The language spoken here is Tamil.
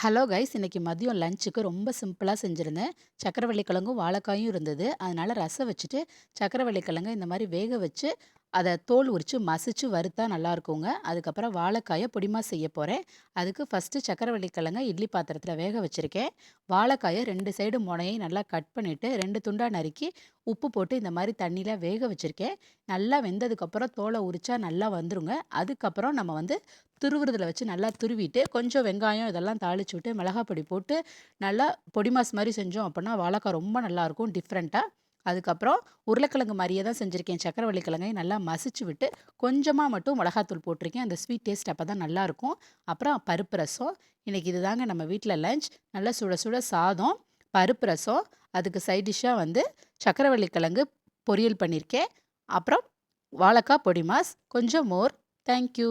ஹலோ கைஸ், இன்னைக்கு மதியம் லஞ்சுக்கு ரொம்ப சிம்பிளாக செஞ்சுருந்தேன். சக்கரவள்ளி கிழங்கும் வாழைக்காயும் இருந்தது. அதனால ரசம் வச்சுட்டு சக்கரவள்ளி கிழங்க இந்த மாதிரி வேக வச்சு அதை தோல் உரித்து மசிச்சு வறுத்தா நல்லா இருக்குங்க. அதுக்கப்புறம் வாழைக்காயை பொடிமா செய்ய போகிறேன். அதுக்கு ஃபஸ்ட்டு சக்கரவள்ளி கிழங்க இட்லி பாத்திரத்தில் வேக வச்சுருக்கேன். வாழைக்காயை 2 சைடு முனையை நல்லா கட் பண்ணிவிட்டு 2 துண்டாக நறுக்கி உப்பு போட்டு இந்த மாதிரி தண்ணியில் வேக வச்சுருக்கேன். நல்லா வெந்ததுக்கப்புறம் தோலை உரிச்சா நல்லா வந்துருங்க. அதுக்கப்புறம் நம்ம துருவுறதுல வச்சு நல்லா துருவிட்டு கொஞ்சம் வெங்காயம் இதெல்லாம் தாளிச்சு விட்டு மிளகாய் பொடி போட்டு நல்லா பொடி மாஸ் மாதிரி செஞ்சோம் அப்படின்னா வாழைக்காய் ரொம்ப நல்லாயிருக்கும் டிஃப்ரெண்ட்டாக. அதுக்கப்புறம் உருளைக்கிழங்கு மாதிரியே தான் செஞ்சுருக்கேன். சக்கரவள்ளி கிழங்கையும் நல்லா மசிச்சு விட்டு கொஞ்சமாக மட்டும் மிளகாத்தூள் போட்டிருக்கேன். அந்த ஸ்வீட் டேஸ்ட் அப்போ தான் நல்லாயிருக்கும். அப்புறம் பருப்பு ரசம். இன்றைக்கி இது தாங்க நம்ம வீட்டில் லஞ்ச். நல்லா சுட சுட சாதம், பருப்பு ரசம், அதுக்கு சைட் டிஷ்ஷாக சக்கரவள்ளி கிழங்கு பொரியல் பண்ணியிருக்கேன். அப்புறம் வாழைக்காய் பொடி மாஸ், கொஞ்சம் மோர். தேங்க்யூ.